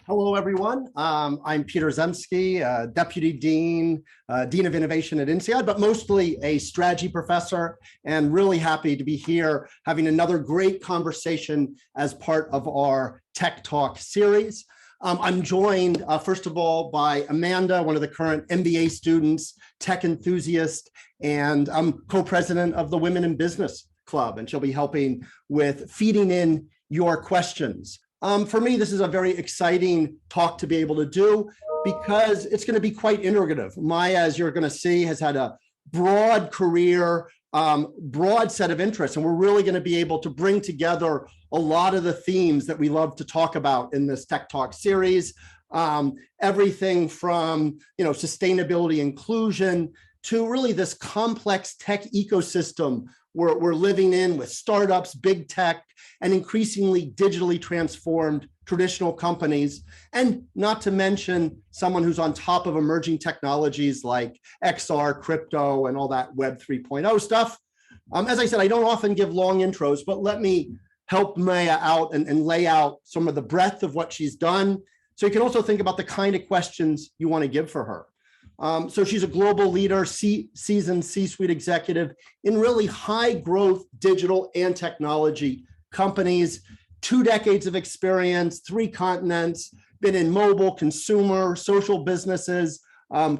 Hello, everyone. I'm Peter Zemsky, Deputy Dean, Dean of Innovation at INSEAD, but mostly a strategy professor, and really happy to be here having another great conversation as part of our Tech Talk series. I'm joined, first of all, by Amanda, one of the current MBA students, tech enthusiast, and I'm co-president of the Women in Business Club, and she'll be helping with feeding in your questions. For me, this is a very exciting talk to be able to do because it's going to be quite integrative. Maya, as you're going to see, has had a broad career, broad set of interests, and we're really going to be able to bring together a lot of the themes that we love to talk about in this Tech Talk series. Everything from sustainability, inclusion, to really this complex tech ecosystem we're living in with startups, big tech, and increasingly digitally transformed traditional companies, and not to mention someone who's on top of emerging technologies like XR, crypto, and all that Web 3.0 stuff. As I said, I don't often give long intros, but let me help Maya out and lay out some of the breadth of what she's done, so you can also think about the kind of questions you want to give for her. So she's a global leader, seasoned C-suite executive in really high growth digital and technology companies, 2 decades of experience, 3 continents, been in mobile, consumer, social businesses,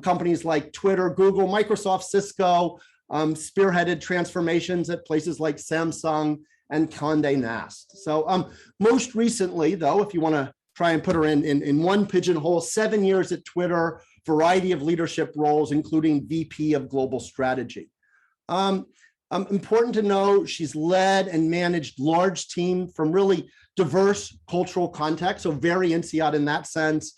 companies like Twitter, Google, Microsoft, Cisco, spearheaded transformations at places like Samsung and Condé Nast. So most recently, though, if you want to try and put her in one pigeonhole, 7 years at Twitter, variety of leadership roles, including VP of Global Strategy. Important to know, she's led and managed large teams from really diverse cultural contexts, so very INSEAD in that sense,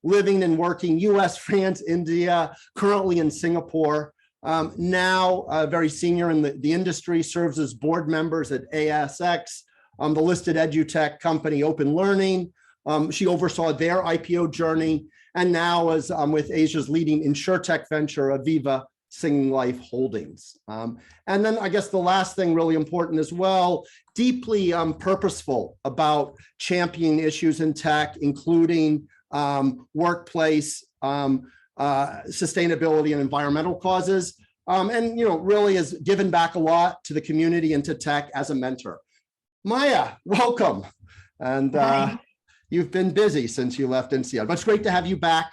living and working US, France, India, currently in Singapore. Now very senior in the industry, serves as board members at ASX, the listed edutech company Open Learning. She oversaw their IPO journey, and now is with Asia's leading insurtech venture, Aviva Singing Life Holdings. And then I guess the last thing really important as well, deeply purposeful about championing issues in tech, including workplace, sustainability and environmental causes. And really has given back a lot to the community and to tech as a mentor. Maya, welcome. And you've been busy since you left INSEAD, but it's great to have you back.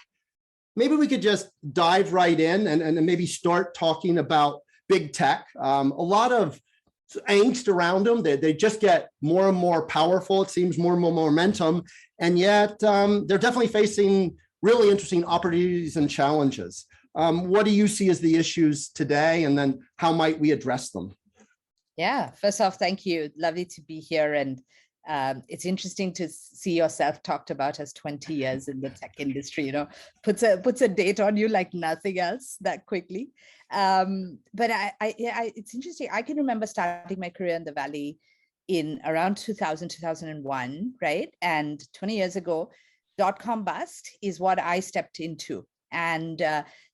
Maybe we could just dive right in and maybe start talking about big tech. A lot of angst around them. They just get more and more powerful. It seems more and more momentum. And yet they're definitely facing really interesting opportunities and challenges. What do you see as the issues today? And then how might we address them? Yeah, first off, thank you. Lovely to be here. And it's interesting to see yourself talked about as 20 years in the tech industry, puts a date on you like nothing else that quickly. But it's interesting. I can remember starting my career in the Valley in around 2000, 2001, right? And 20 years ago, .com bust is what I stepped into. And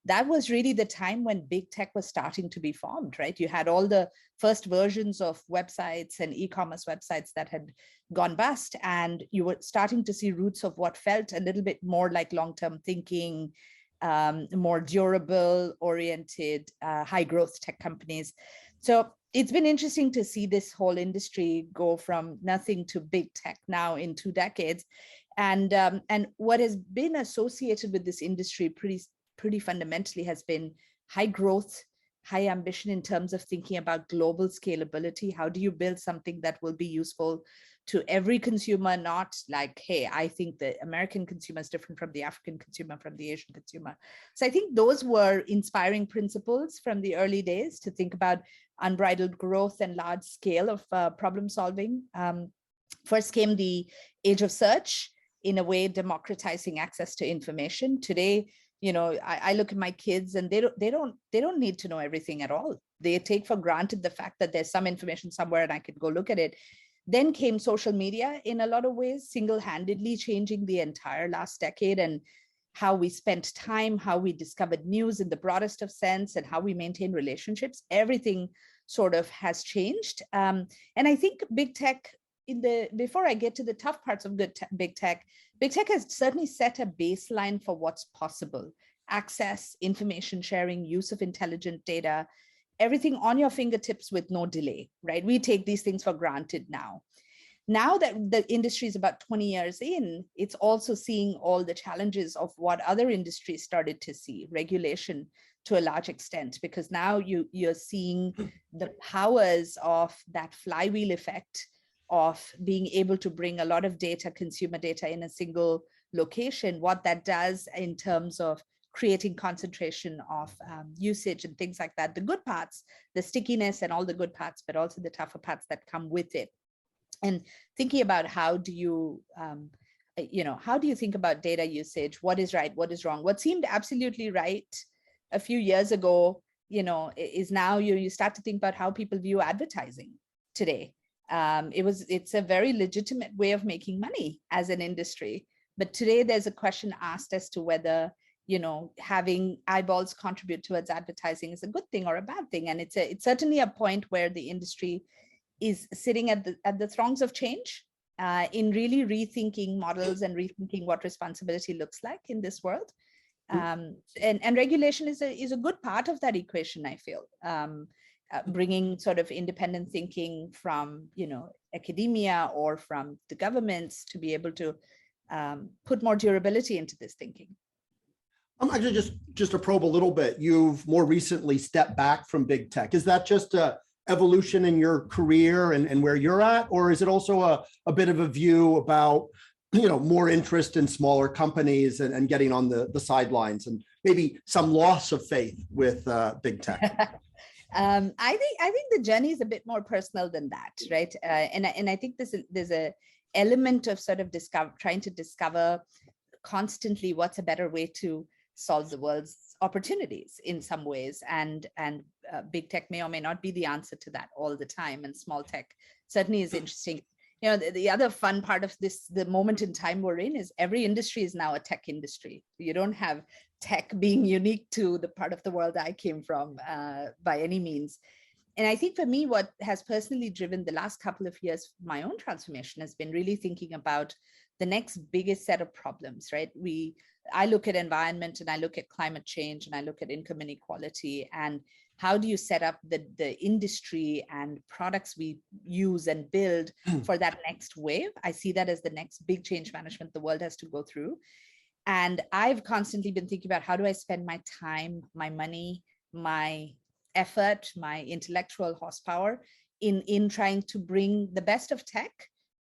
that was really the time when big tech was starting to be formed, right? You had all the first versions of websites and e-commerce websites that had gone bust, and you were starting to see roots of what felt a little bit more like long-term thinking, more durable oriented, high growth tech companies. So it's been interesting to see this whole industry go from nothing to big tech now in 2 decades. And what has been associated with this industry pretty fundamentally has been high growth, high ambition in terms of thinking about global scalability. How do you build something that will be useful to every consumer, not like, hey, I think the American consumer is different from the African consumer, from the Asian consumer. So I think those were inspiring principles from the early days to think about unbridled growth and large scale of problem solving. First came the age of search, in a way democratizing access to information. Today, I look at my kids and they don't need to know everything at all. They take for granted the fact that there's some information somewhere and I could go look at it. Then came social media in a lot of ways, single-handedly changing the entire last decade and how we spent time, how we discovered news in the broadest of sense, and how we maintain relationships. Everything sort of has changed. And I think big tech before I get to the tough parts of big tech has certainly set a baseline for what's possible. Access, information sharing, use of intelligent data, everything on your fingertips with no delay, right? We take these things for granted now. Now that the industry is about 20 years in, it's also seeing all the challenges of what other industries started to see, regulation to a large extent, because now you're seeing the powers of that flywheel effect of being able to bring a lot of data, consumer data in a single location, what that does in terms of creating concentration of usage and things like that, the good parts, the stickiness and all the good parts, but also the tougher parts that come with it. And thinking about how do you think about data usage? What is right? What is wrong? What seemed absolutely right a few years ago, is now you start to think about how people view advertising today. It's a very legitimate way of making money as an industry. But today there's a question asked as to whether, having eyeballs contribute towards advertising is a good thing or a bad thing. And it's certainly a point where the industry is sitting at the throngs of change in really rethinking models and rethinking what responsibility looks like in this world. And regulation is a good part of that equation, I feel. Bringing sort of independent thinking from, academia or from the governments to be able to put more durability into this thinking. I'm actually just to probe a little bit. You've more recently stepped back from big tech. Is that just a evolution in your career and where you're at, or is it also a bit of a view about more interest in smaller companies and getting on the sidelines, and maybe some loss of faith with big tech? I think the journey is a bit more personal than that, right? And I think there's a element of sort of trying to discover constantly what's a better way to solve the world's opportunities in some ways, and big tech may or may not be the answer to that all the time, and small tech certainly is interesting. The other fun part of the moment in time we're in, is every industry is now a tech industry. You don't have tech being unique to the part of the world I came from by any means. And I think for me, what has personally driven the last couple of years, my own transformation, has been really thinking about the next biggest set of problems, right? I look at environment, and I look at climate change, and I look at income inequality, and how do you set up the industry and products we use and build for that next wave? I see that as the next big change management the world has to go through. And I've constantly been thinking about, how do I spend my time, my money, my effort, my intellectual horsepower in trying to bring the best of tech,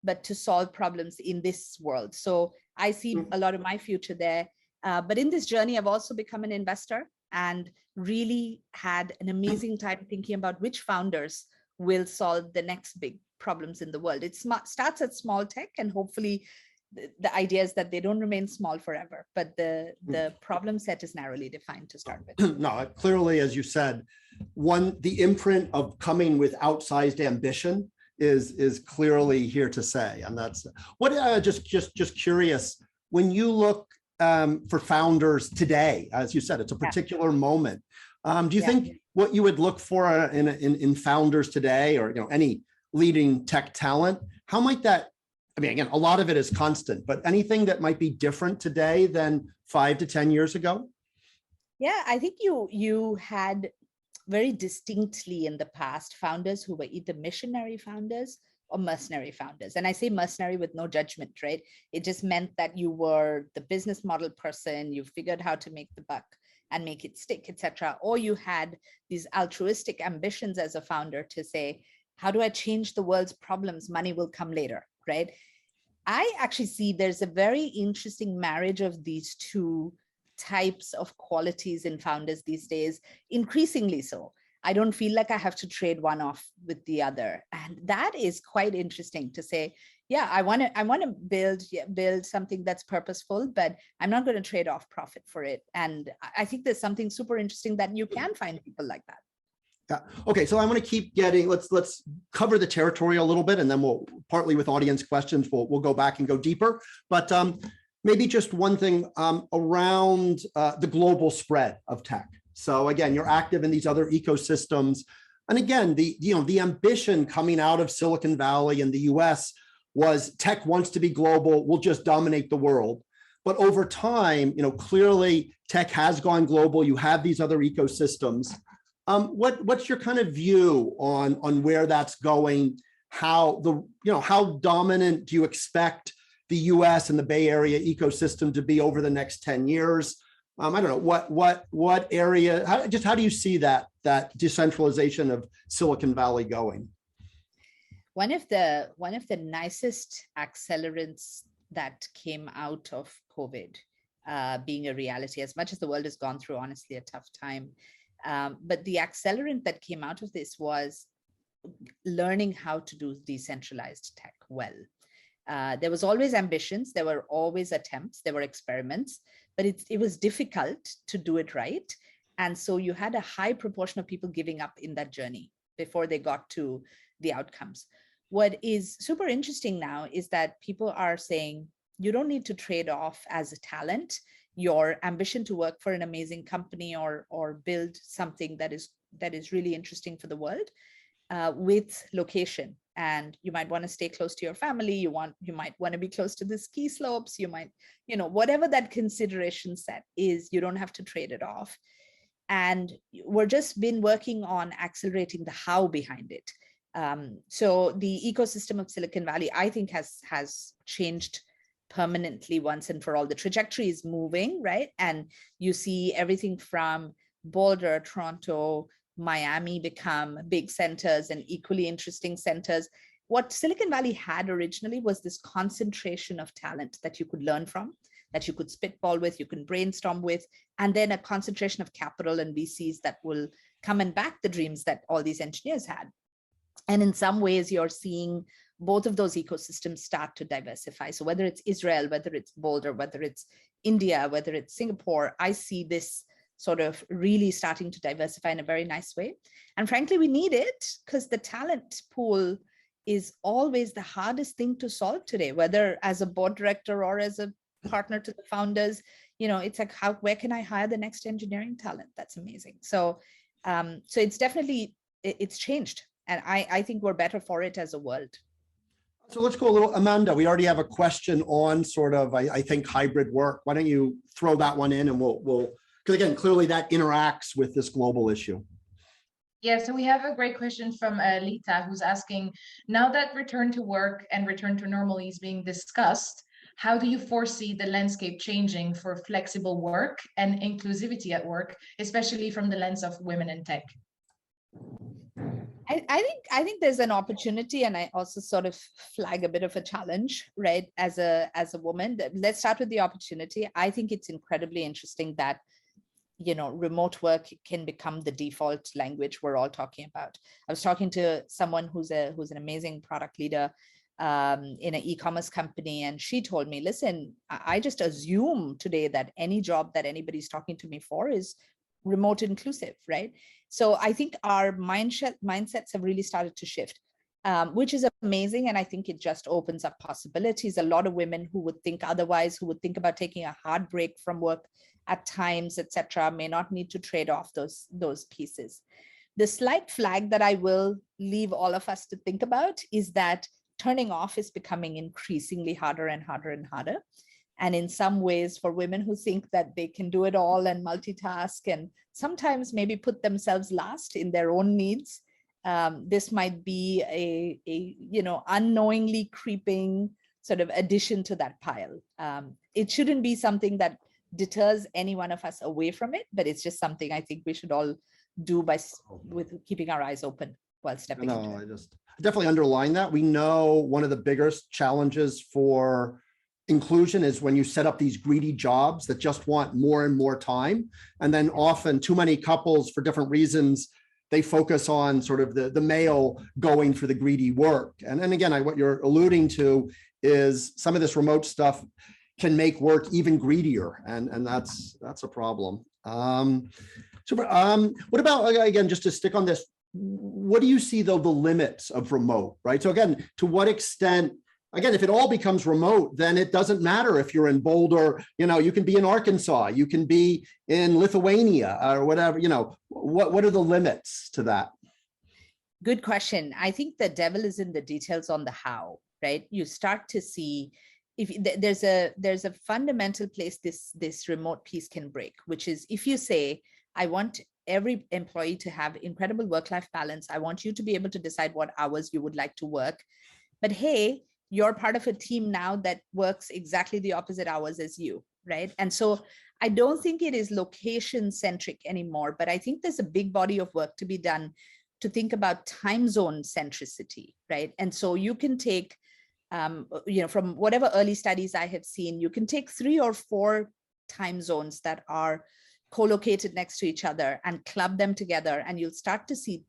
but to solve problems in this world. So I see a lot of my future there. But in this journey, I've also become an investor and really had an amazing time thinking about which founders will solve the next big problems in the world. It starts at small tech, and hopefully the idea is that they don't remain small forever, but the problem set is narrowly defined to start with. No, clearly, as you said, the imprint of coming with outsized ambition is clearly here to say. And that's what just curious, when you look for founders today, as you said, it's a particular moment. Do you think what you would look for in founders today, or any leading tech talent, how might that, I mean, again, a lot of it is constant, but anything that might be different today than 5 to 10 years ago? Yeah, I think you had very distinctly in the past founders who were either missionary founders or mercenary founders. And I say mercenary with no judgment, right? It just meant that you were the business model person, you figured how to make the buck and make it stick, etc. Or you had these altruistic ambitions as a founder to say, how do I change the world's problems? Money will come later, right? I actually see there's a very interesting marriage of these two types of qualities in founders these days, increasingly so. I don't feel like I have to trade one off with the other. And that is quite interesting to say, yeah, I want to build something that's purposeful, but I'm not going to trade off profit for it. And I think there's something super interesting that you can find people like that. Yeah. Okay, so I want to keep getting, let's cover the territory a little bit, and then we'll, partly with audience questions, we'll go back and go deeper. But maybe just one thing around the global spread of tech. So again, you're active in these other ecosystems. And again, the ambition coming out of Silicon Valley and the US was tech wants to be global, we'll just dominate the world. But over time, clearly tech has gone global. You have these other ecosystems. What's your kind of view on where that's going? How dominant do you expect the US and the Bay Area ecosystem to be over the next 10 years? I don't know what area, how do you see that decentralization of Silicon Valley going? One of the nicest accelerants that came out of COVID being a reality, as much as the world has gone through, honestly, a tough time. But the accelerant that came out of this was learning how to do decentralized tech well. There was always ambitions, there were always attempts, there were experiments, but it was difficult to do it right. And so you had a high proportion of people giving up in that journey before they got to the outcomes. What is super interesting now is that people are saying, you don't need to trade off as a talent your ambition to work for an amazing company or build something that is really interesting for the world with location. And you might want to stay close to your family. You might want to be close to the ski slopes. You might, whatever that consideration set is, you don't have to trade it off. And we're just been working on accelerating the how behind it. So the ecosystem of Silicon Valley, I think, has changed permanently once and for all. The trajectory is moving, right? And you see everything from Boulder, Toronto, Miami become big centers and equally interesting centers. What Silicon Valley had originally was this concentration of talent that you could learn from, that you could spitball with, you can brainstorm with, and then a concentration of capital and VCs that will come and back the dreams that all these engineers had. And in some ways, you're seeing both of those ecosystems start to diversify. So whether it's Israel, whether it's Boulder, whether it's India, whether it's Singapore, I see this sort of really starting to diversify in a very nice way. And frankly, we need it because the talent pool is always the hardest thing to solve today, whether as a board director or as a partner to the founders. It's like, where can I hire the next engineering talent? That's amazing. So it's definitely, it's changed. And I think we're better for it as a world. So let's go a little, Amanda, we already have a question on sort of, I think, hybrid work. Why don't you throw that one in and we'll because again, clearly that interacts with this global issue. Yeah, so we have a great question from Lita, who's asking, now that return to work and return to normal is being discussed, how do you foresee the landscape changing for flexible work and inclusivity at work, especially from the lens of women in tech? I think there's an opportunity, and I also sort of flag a bit of a challenge, right? As a woman, let's start with the opportunity. I think it's incredibly interesting that remote work can become the default language we're all talking about. I was talking to someone who's an amazing product leader in an e-commerce company, and she told me, listen, I just assume today that any job that anybody's talking to me for is remote inclusive, right? So I think our mindsets have really started to shift, which is amazing. And I think it just opens up possibilities. A lot of women who would think otherwise, who would think about taking a hard break from work at times, etc., may not need to trade off those pieces. The slight flag that I will leave all of us to think about is that turning off is becoming increasingly harder and harder and harder. And in some ways, for women who think that they can do it all and multitask and sometimes maybe put themselves last in their own needs, this might be a unknowingly creeping sort of addition to that pile. It shouldn't be something that deters any one of us away from it, but it's just something I think we should all do with keeping our eyes open while stepping into it. I just definitely underline that. We know one of the biggest challenges for inclusion is when you set up these greedy jobs that just want more and more time. And then often too many couples, for different reasons, they focus on sort of the male going for the greedy work. And again, what you're alluding to is some of this remote stuff can make work even greedier. And that's a problem. Super. What about, again, just to stick on this, what do you see though the limits of remote, right? So again, to what extent, again, if it all becomes remote, then it doesn't matter if you're in Boulder, you can be in Arkansas, you can be in Lithuania or whatever, what are the limits to that? Good question. I think the devil is in the details on the how, right? You start to see if there's a fundamental place this remote piece can break, which is if you say, I want every employee to have incredible work-life balance. I want you to be able to decide what hours you would like to work. But hey, you're part of a team now that works exactly the opposite hours as you, right? And so I don't think it is location centric anymore, but I think there's a big body of work to be done to think about time zone centricity, right? And so you can take, from whatever early studies I have seen, you can take 3 or 4 time zones that are co-located next to each other and club them together, and you'll start to see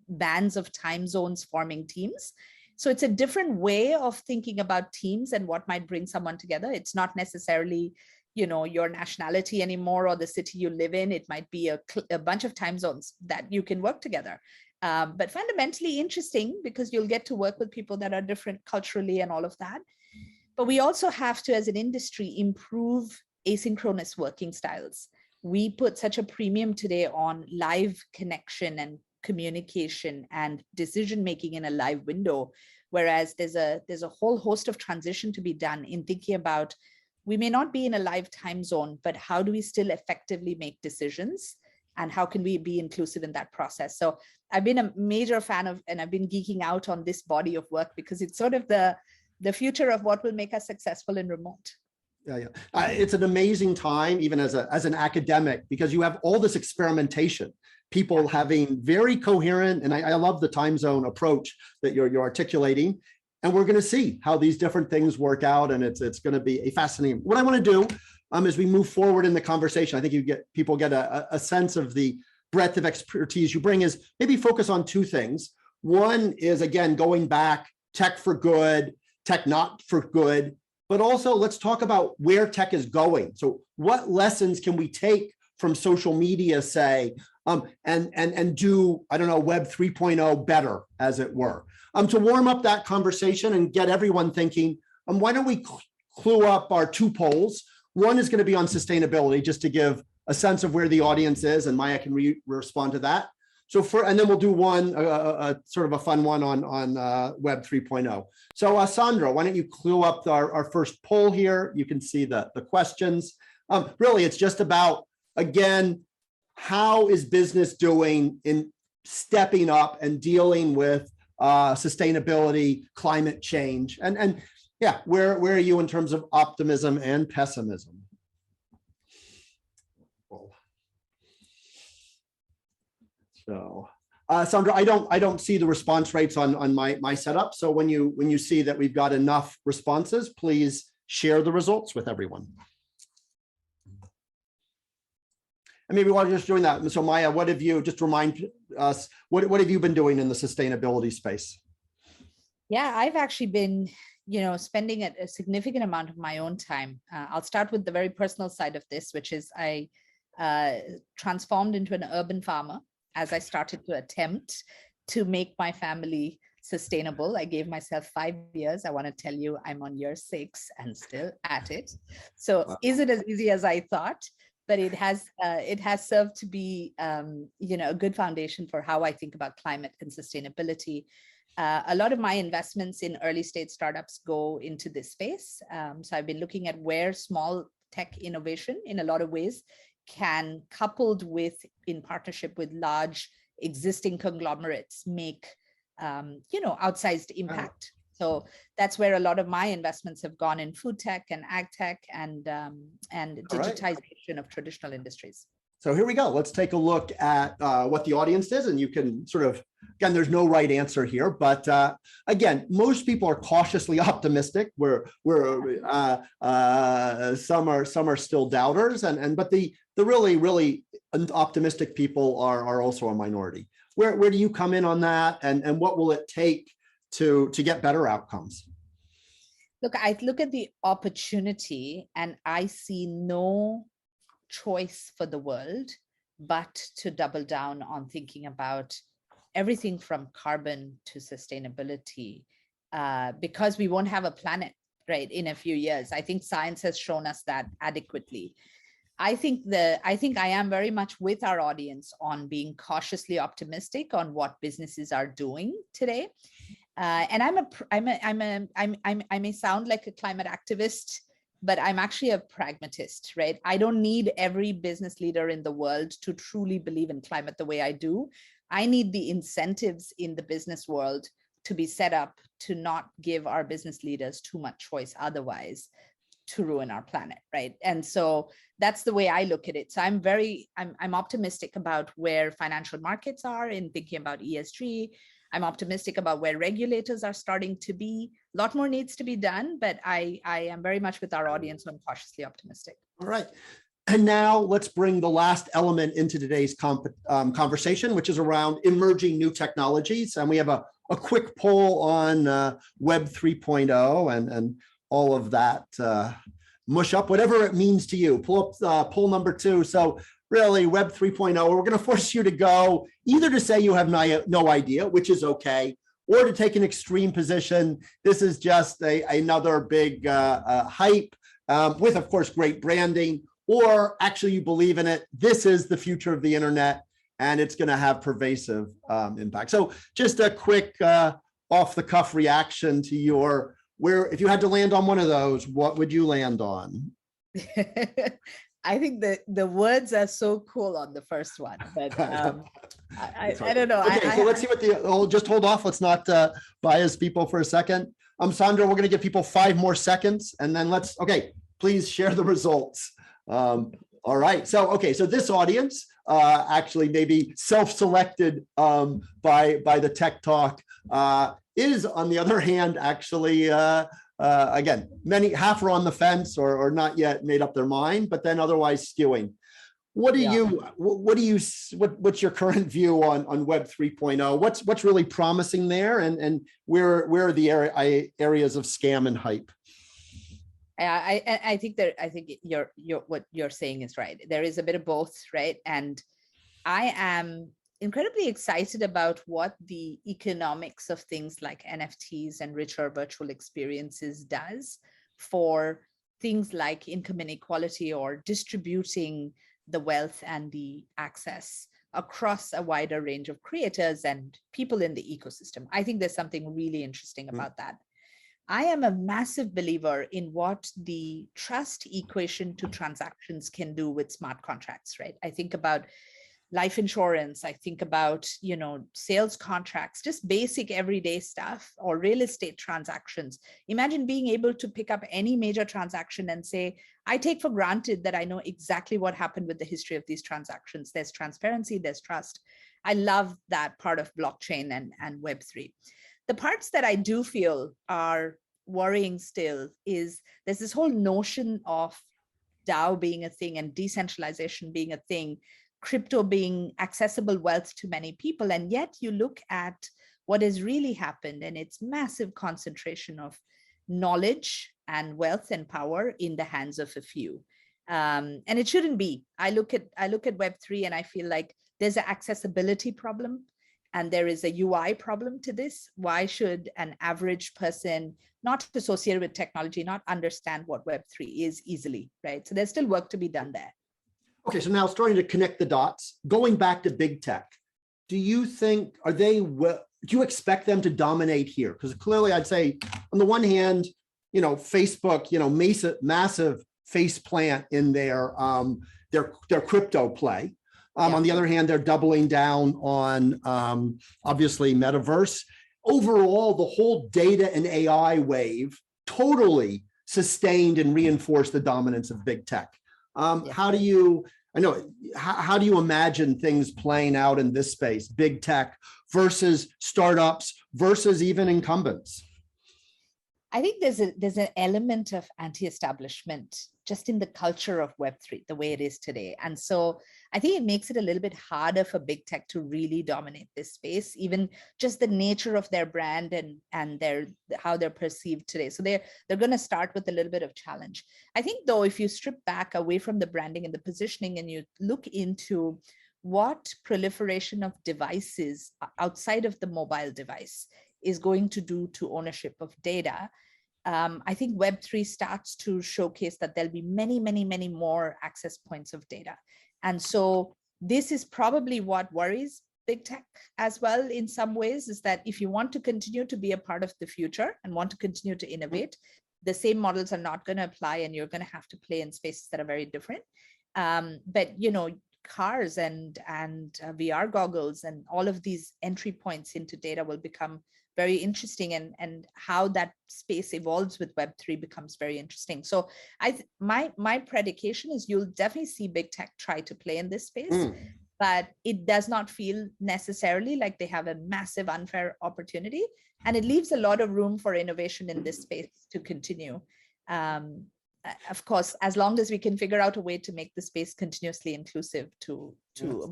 bands of time zones forming teams. So it's a different way of thinking about teams and what might bring someone together. It's not necessarily, your nationality anymore or the city you live in. It might be a bunch of time zones that you can work together. But fundamentally interesting because you'll get to work with people that are different culturally and all of that. But we also have to, as an industry, improve asynchronous working styles. We put such a premium today on live connection and communication and decision-making in a live window, whereas there's a whole host of transition to be done in thinking about, we may not be in a live time zone, but how do we still effectively make decisions? And how can we be inclusive in that process? So I've been a major fan of, and I've been geeking out on this body of work because it's sort of the future of what will make us successful in remote. Yeah. It's an amazing time, even as an academic, because you have all this experimentation, people having very coherent, and I love the time zone approach that you're articulating. And we're going to see how these different things work out, and it's going to be a fascinating. What I want to do as we move forward in the conversation, I think people get a sense of the breadth of expertise you bring, is maybe focus on 2 things. One is, again, going back, tech for good, tech not for good, but also let's talk about where tech is going. So what lessons can we take from social media, say, and do, I don't know, Web 3.0 better, as it were. To warm up that conversation and get everyone thinking, why don't we clue up our 2 polls? One is going to be on sustainability, just to give a sense of where the audience is, and Maya can respond to that. So and then we'll do one, sort of a fun one on Web 3.0. So Sandra, why don't you clue up our first poll here? You can see the questions. Really, it's just about, again, how is business doing in stepping up and dealing with sustainability, climate change, and yeah, where are you in terms of optimism and pessimism? So, Sandra, I don't see the response rates on my setup. So when you see that we've got enough responses, please share the results with everyone. And maybe while you're just doing that, so Maya, what have you, just remind us, what have you been doing in the sustainability space? Yeah, I've actually been, spending a significant amount of my own time. I'll start with the very personal side of this, which is I transformed into an urban farmer as I started to attempt to make my family sustainable. I gave myself 5 years. I want to tell you, I'm on year 6 and still at it. So wow. Is it as easy as I thought? But it has served to be, a good foundation for how I think about climate and sustainability. A lot of my investments in early stage startups go into this space. So I've been looking at where small tech innovation in a lot of ways can, coupled with in partnership with large existing conglomerates, make, outsized impact. So that's where a lot of my investments have gone in food tech and ag tech and digitization of traditional industries. So here we go. Let's take a look at what the audience is, and you can sort of, again, there's no right answer here, but again, most people are cautiously optimistic. Some are still doubters, but the really optimistic people are also a minority. Where do you come in on that, and what will it take to get better outcomes? Look, I look at the opportunity and I see no choice for the world but to double down on thinking about everything from carbon to sustainability, because we won't have a planet, right, in a few years. I think science has shown us that adequately. I think I am very much with our audience on being cautiously optimistic on what businesses are doing today. And I may sound like a climate activist, but I'm actually a pragmatist, right? I don't need every business leader in the world to truly believe in climate the way I do. I need the incentives in the business world to be set up to not give our business leaders too much choice otherwise to ruin our planet, right? And so that's the way I look at it. So I'm optimistic about where financial markets are in thinking about ESG. I'm optimistic about where regulators are starting to be. A lot more needs to be done, but I am very much with our audience on cautiously optimistic. All right. And now let's bring the last element into today's conversation, which is around emerging new technologies. And we have a quick poll on Web 3.0 and all of that mush up, whatever it means to you. Pull up poll number 2. So really, Web 3.0, we're going to force you to go either to say you have no idea, which is okay, or to take an extreme position. This is just another big hype with, of course, great branding, or actually you believe in it. This is the future of the internet, and it's going to have pervasive impact. So just a quick off-the-cuff reaction to your, if you had to land on one of those, what would you land on? I think the words are so cool on the first one, but I don't know. Okay, so let's see what just hold off. Let's not bias people for a second. Sandra, we're going to give people 5 more seconds, and then please share the results. All right, so this audience actually maybe self-selected by the Tech Talk is, on the other hand, actually again, half are on the fence or not yet made up their mind, but then otherwise skewing. What's your current view on Web 3.0? What's really promising there, and where are the areas of scam and hype? I think what you're saying is right. There is a bit of both, right? And I am incredibly excited about what the economics of things like NFTs and richer virtual experiences does for things like income inequality or distributing the wealth and the access across a wider range of creators and people in the ecosystem. I think there's something really interesting about that. I am a massive believer in what the trust equation to transactions can do with smart contracts, right? I think about life insurance, I think about, sales contracts, just basic everyday stuff, or real estate transactions. Imagine being able to pick up any major transaction and say, I take for granted that I know exactly what happened with the history of these transactions. There's transparency, there's trust. I love that part of blockchain and Web3. The parts that I do feel are worrying still is there's this whole notion of DAO being a thing and decentralization being a thing, crypto being accessible wealth to many people. And yet you look at what has really happened, and it's massive concentration of knowledge and wealth and power in the hands of a few. And it shouldn't be. I look at Web3 and I feel like there's an accessibility problem and there is a UI problem to this. Why should an average person not associated with technology not understand what Web3 is easily, right? So there's still work to be done there. Okay, so now starting to connect the dots, going back to big tech, do you think, do you expect them to dominate here? Because clearly I'd say on the one hand, Facebook, massive face plant in their crypto play. On the other hand, they're doubling down on obviously metaverse. Overall, the whole data and AI wave totally sustained and reinforced the dominance of big tech. How do you imagine things playing out in this space, big tech versus startups versus even incumbents? I think there's an element of anti-establishment just in the culture of Web3, the way it is today. And so I think it makes it a little bit harder for big tech to really dominate this space, even just the nature of their brand and how they're perceived today. So they're going to start with a little bit of challenge. I think, though, if you strip back away from the branding and the positioning and you look into what proliferation of devices outside of the mobile device is going to do to ownership of data, I think Web3 starts to showcase that there'll be many, many, many more access points of data. And so this is probably what worries big tech as well in some ways, is that if you want to continue to be a part of the future and want to continue to innovate, the same models are not going to apply, and you're going to have to play in spaces that are very different. But cars and VR goggles and all of these entry points into data will become very interesting, and how that space evolves with Web3 becomes very interesting. So my predication is you'll definitely see big tech try to play in this space, but it does not feel necessarily like they have a massive unfair opportunity, and it leaves a lot of room for innovation in this space to continue. Of course, as long as we can figure out a way to make the space continuously inclusive to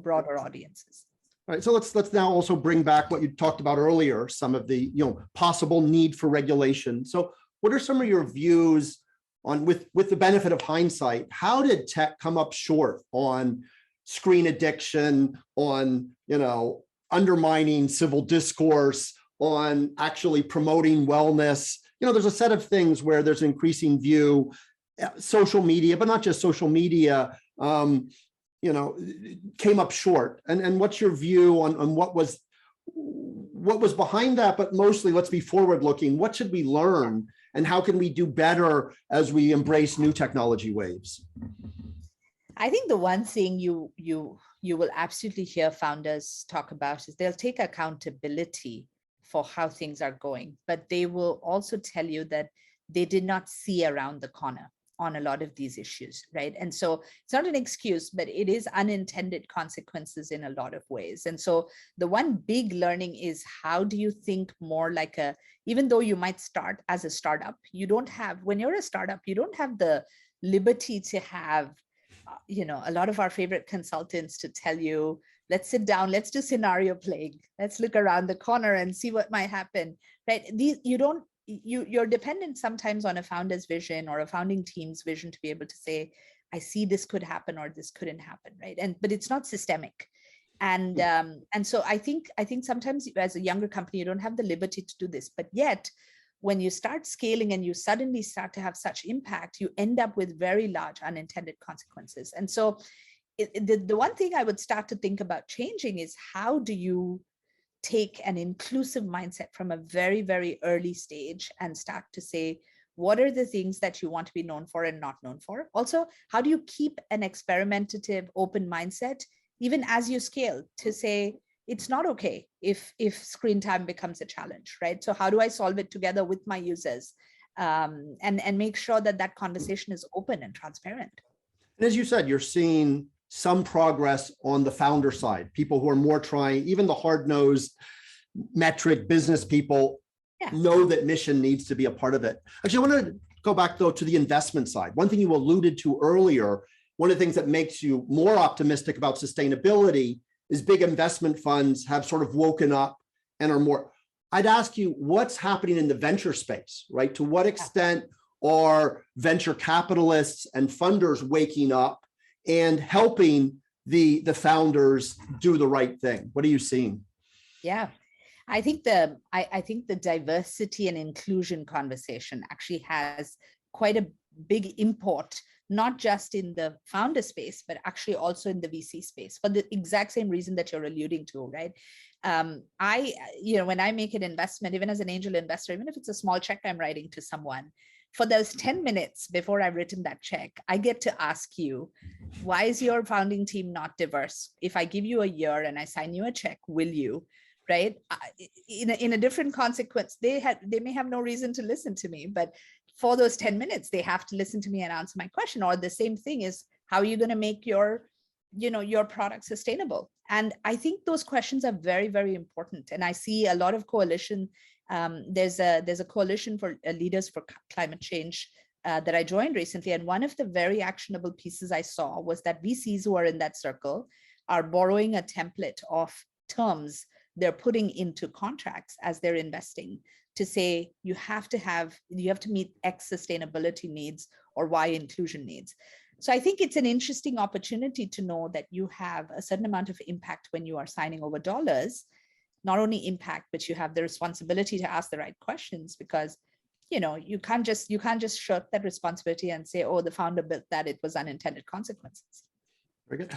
broader audiences. All right, so let's now also bring back what you talked about earlier, some of the possible need for regulation. So what are some of your views on, with the benefit of hindsight, how did tech come up short on screen addiction, on undermining civil discourse, on actually promoting wellness? There's a set of things where there's an increasing view, social media, but not just social media, came up short. And what's your view on what was behind that? But mostly, let's be forward looking. What should we learn, and how can we do better as we embrace new technology waves? I think the one thing you will absolutely hear founders talk about is they'll take accountability for how things are going, but they will also tell you that they did not see around the corner on a lot of these issues, right? And so it's not an excuse, but it is unintended consequences in a lot of ways. And so the one big learning is, how do you think more like even though you might start as a startup, when you're a startup, you don't have the liberty to have, a lot of our favorite consultants to tell you, let's sit down, let's do scenario playing, let's look around the corner and see what might happen, right? You're dependent sometimes on a founder's vision or a founding team's vision to be able to say, I see this could happen or this couldn't happen, right? But it's not systemic. And so I think sometimes as a younger company, you don't have the liberty to do this, but yet when you start scaling and you suddenly start to have such impact, you end up with very large unintended consequences. And so the one thing I would start to think about changing is, how do you take an inclusive mindset from a very, very early stage and start to say, what are the things that you want to be known for and not known for? Also, how do you keep an experimentative, open mindset, even as you scale, to say, it's not okay if screen time becomes a challenge, right? So how do I solve it together with my users, and make sure that conversation is open and transparent? And as you said, you're seeing some progress on the founder side, people who are more trying, even the hard-nosed metric business people know that mission needs to be a part of it. Actually, I want to go back though to the investment side. One thing you alluded to earlier, one of the things that makes you more optimistic about sustainability is big investment funds have sort of woken up and are more. I'd ask you, what's happening in the venture space, right? To what extent are venture capitalists and funders waking up and helping the founders do the right thing? What are you seeing? Yeah, I think the diversity and inclusion conversation actually has quite a big import, not just in the founder space, but actually also in the VC space, for the exact same reason that you're alluding to, right? When I make an investment, even as an angel investor, even if it's a small check I'm writing to someone, for those 10 minutes before I've written that check, I get to ask you, why is your founding team not diverse? If I give you a year and I sign you a check, will you? Right? In a different consequence, they may have no reason to listen to me, but for those 10 minutes, they have to listen to me and answer my question. Or the same thing is, how are you going to make your product sustainable? And I think those questions are very, very important. And I see a lot of coalition. There's a coalition for leaders for climate change that I joined recently. And one of the very actionable pieces I saw was that VCs who are in that circle are borrowing a template of terms they're putting into contracts as they're investing, to say you have to meet X sustainability needs or Y inclusion needs. So I think it's an interesting opportunity to know that you have a certain amount of impact when you are signing over dollars. Not only impact, but you have the responsibility to ask the right questions, because you can't just shirk that responsibility and say, oh, the founder built that, it was unintended consequences. Very good.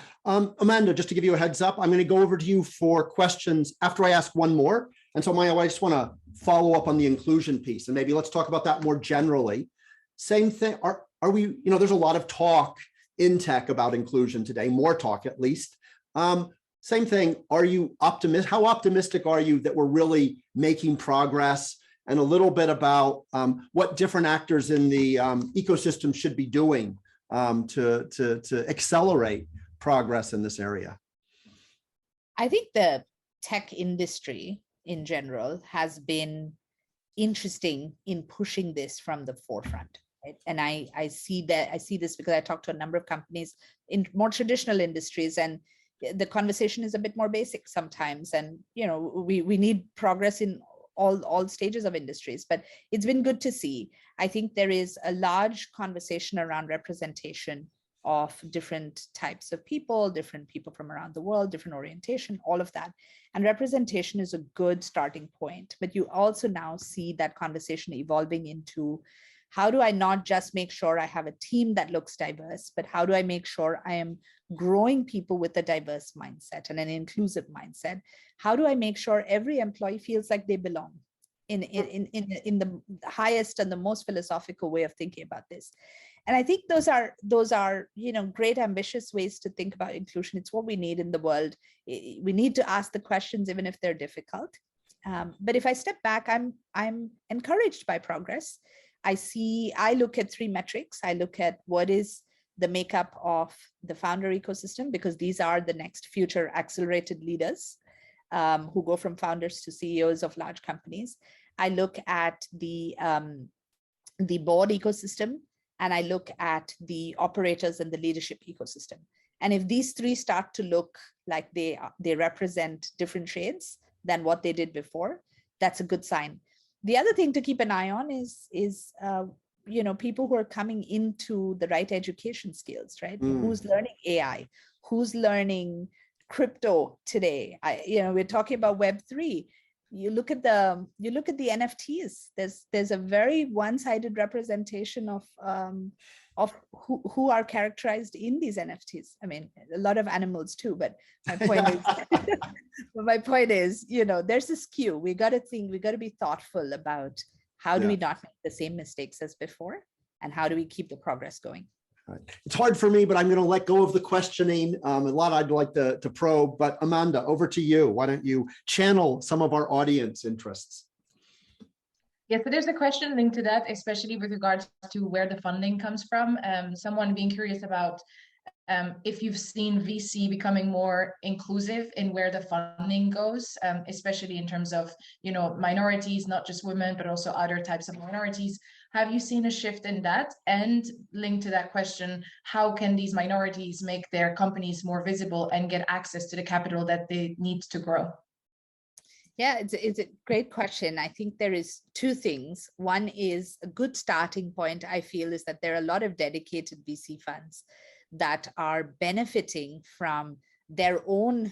Amanda, just to give you a heads up, I'm going to go over to you for questions after I ask one more. And so Maya, I just want to follow up on the inclusion piece, and maybe let's talk about that more generally. Same thing. Are we, there's a lot of talk in tech about inclusion today, more talk at least. Same thing. Are you optimistic? How optimistic are you that we're really making progress? And a little bit about what different actors in the ecosystem should be doing to accelerate progress in this area? I think the tech industry in general has been interesting in pushing this from the forefront. Right? And I see this because I talk to a number of companies in more traditional industries, and the conversation is a bit more basic sometimes. And we need progress in all stages of industries, but it's been good to see. I think there is a large conversation around representation of different types of people, different people from around the world, different orientation, all of that. And representation is a good starting point, but you also now see that conversation evolving into, how do I not just make sure I have a team that looks diverse, but how do I make sure I am growing people with a diverse mindset and an inclusive mindset? How do I make sure every employee feels like they belong in the highest and the most philosophical way of thinking about this? And I think those are great ambitious ways to think about inclusion. It's what we need in the world. We need to ask the questions even if they're difficult. But if I step back, I'm encouraged by progress. I look at 3 metrics. I look at what is the makeup of the founder ecosystem, because these are the next future accelerated leaders who go from founders to CEOs of large companies. I look at the board ecosystem, and I look at the operators and the leadership ecosystem. And if these 3 start to look like they represent different shades than what they did before, that's a good sign. The other thing to keep an eye on is people who are coming into the right education skills, right? Who's learning AI? Who's learning crypto today? We're talking about Web3. You look at the NFTs. There's a very one-sided representation of who are characterized in these NFTs. I mean, a lot of animals too, but my point is, there's a skew. We got to be thoughtful about how do we not make the same mistakes as before, and how do we keep the progress going? Right. It's hard for me, but I'm going to let go of the questioning. A lot I'd like to probe, but Amanda, over to you. Why don't you channel some of our audience interests? Yeah, so there's a question linked to that, especially with regards to where the funding comes from. Someone being curious about if you've seen VC becoming more inclusive in where the funding goes, especially in terms of, minorities, not just women, but also other types of minorities. Have you seen a shift in that? And linked to that question, how can these minorities make their companies more visible and get access to the capital that they need to grow? Yeah, it's a great question. I think there is 2 things. One is a good starting point, I feel, is that there are a lot of dedicated VC funds that are benefiting from their own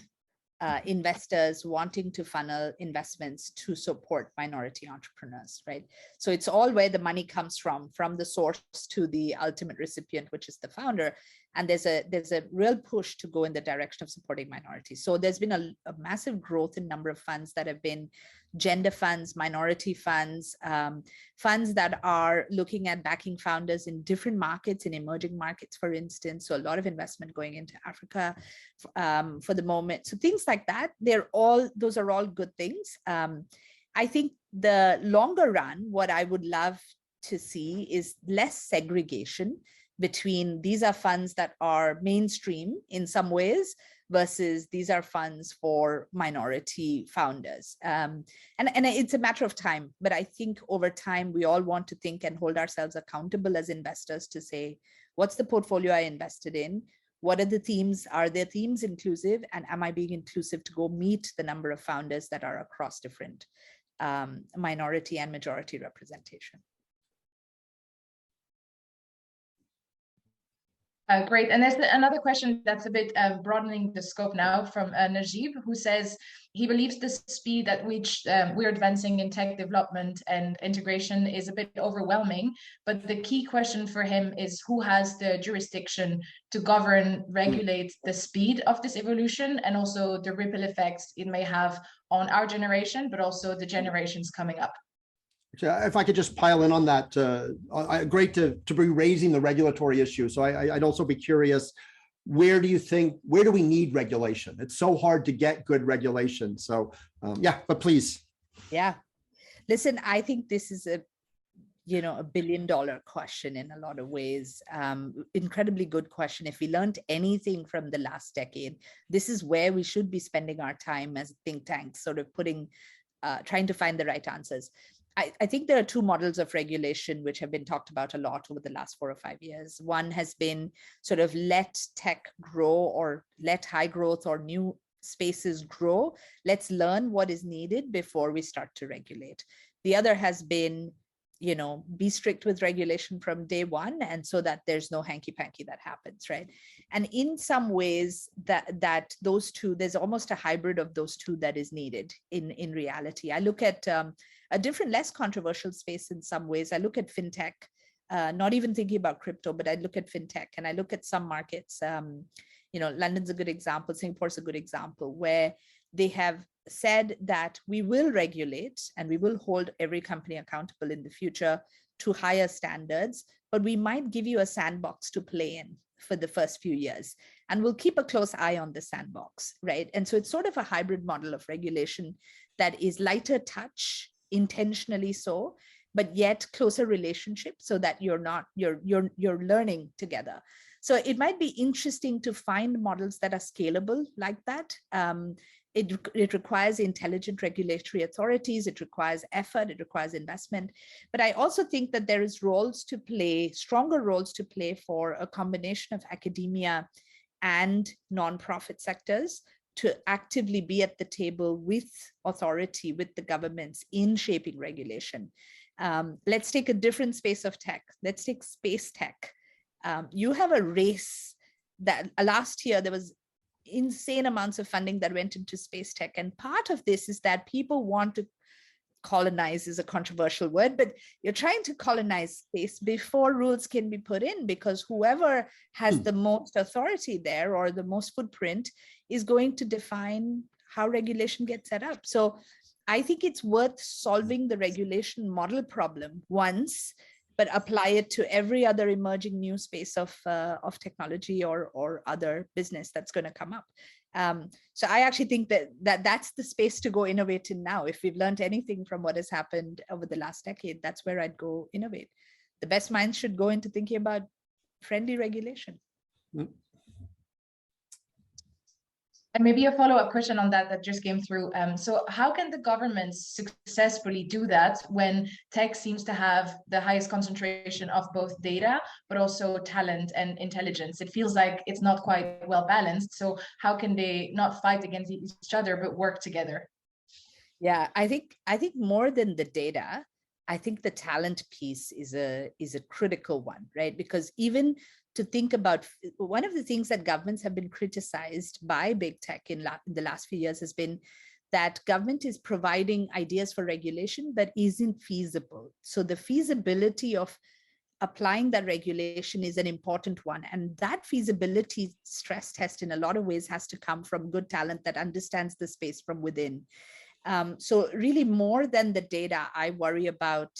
investors wanting to funnel investments to support minority entrepreneurs, right? So it's all where the money comes from the source to the ultimate recipient, which is the founder. And there's a real push to go in the direction of supporting minorities. So there's been a massive growth in number of funds that have been gender funds, minority funds, funds that are looking at backing founders in different markets, in emerging markets, for instance. So a lot of investment going into Africa for the moment. So things like that, those are all good things. I think the longer run, what I would love to see is less segregation between these are funds that are mainstream in some ways versus these are funds for minority founders. And it's a matter of time, but I think over time, we all want to think and hold ourselves accountable as investors to say, what's the portfolio I invested in? What are the themes? Are their themes inclusive? And am I being inclusive to go meet the number of founders that are across different minority and majority representation? Great. And there's another question that's a bit broadening the scope now from Najib, who says he believes the speed at which we're advancing in tech development and integration is a bit overwhelming. But the key question for him is who has the jurisdiction to govern, regulate the speed of this evolution and also the ripple effects it may have on our generation, but also the generations coming up. If I could just pile in on that, great to be raising the regulatory issue. So I'd also be curious, where do we need regulation? It's so hard to get good regulation. So yeah, but please. Yeah, listen, I think this is a billion-dollar question in a lot of ways. Incredibly good question. If we learned anything from the last decade, this is where we should be spending our time as think tanks, sort of trying to find the right answers. I think there are two models of regulation which have been talked about a lot over the last 4 or 5 years. One has been sort of let tech grow or let high growth or new spaces grow. Let's learn what is needed before we start to regulate. The other has been, be strict with regulation from day one, and so that there's no hanky-panky that happens, right? And in some ways that those two, there's almost a hybrid of those two that is needed in reality. I look at a different, less controversial space in some ways. I look at fintech, not even thinking about crypto, but I look at fintech and I look at some markets. London's a good example, Singapore's a good example, where they have said that we will regulate and we will hold every company accountable in the future to higher standards, but we might give you a sandbox to play in for the first few years. And we'll keep a close eye on the sandbox, right? And so it's sort of a hybrid model of regulation that is lighter touch, intentionally so, but yet closer relationship so that you're learning together. So it might be interesting to find models that are scalable like that. It requires intelligent regulatory authorities, it requires effort, it requires investment. But I also think that there is stronger roles to play for a combination of academia and nonprofit sectors to actively be at the table with authority, with the governments in shaping regulation. Let's take a different space of tech. Let's take space tech. You have a race that last year there was insane amounts of funding that went into space tech. And part of this is that people want to colonize, is a controversial word, but you're trying to colonize space before rules can be put in, because whoever has the most authority there or the most footprint is going to define how regulation gets set up. So I think it's worth solving the regulation model problem once, but apply it to every other emerging new space of technology or other business that's going to come up. So I actually think that's the space to go innovate in now. If we've learned anything from what has happened over the last decade, that's where I'd go innovate. The best minds should go into thinking about friendly regulation. And maybe a follow-up question on that just came through. So how can the governments successfully do that when tech seems to have the highest concentration of both data, but also talent and intelligence? It feels like it's not quite well balanced. So how can they not fight against each other, but work together? Yeah, I think more than the data, I think the talent piece is a critical one, right? Because even to think about, one of the things that governments have been criticized by big tech in the last few years has been that government is providing ideas for regulation that isn't feasible. So the feasibility of applying that regulation is an important one. And that feasibility stress test in a lot of ways has to come from good talent that understands the space from within. So really more than the data, I worry about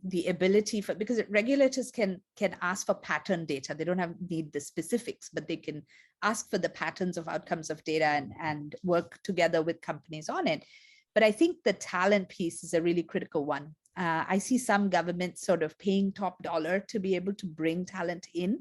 the ability for, because regulators can ask for pattern data. They don't need the specifics, but they can ask for the patterns of outcomes of data and work together with companies on it. But I think the talent piece is a really critical one. I see some governments sort of paying top dollar to be able to bring talent in,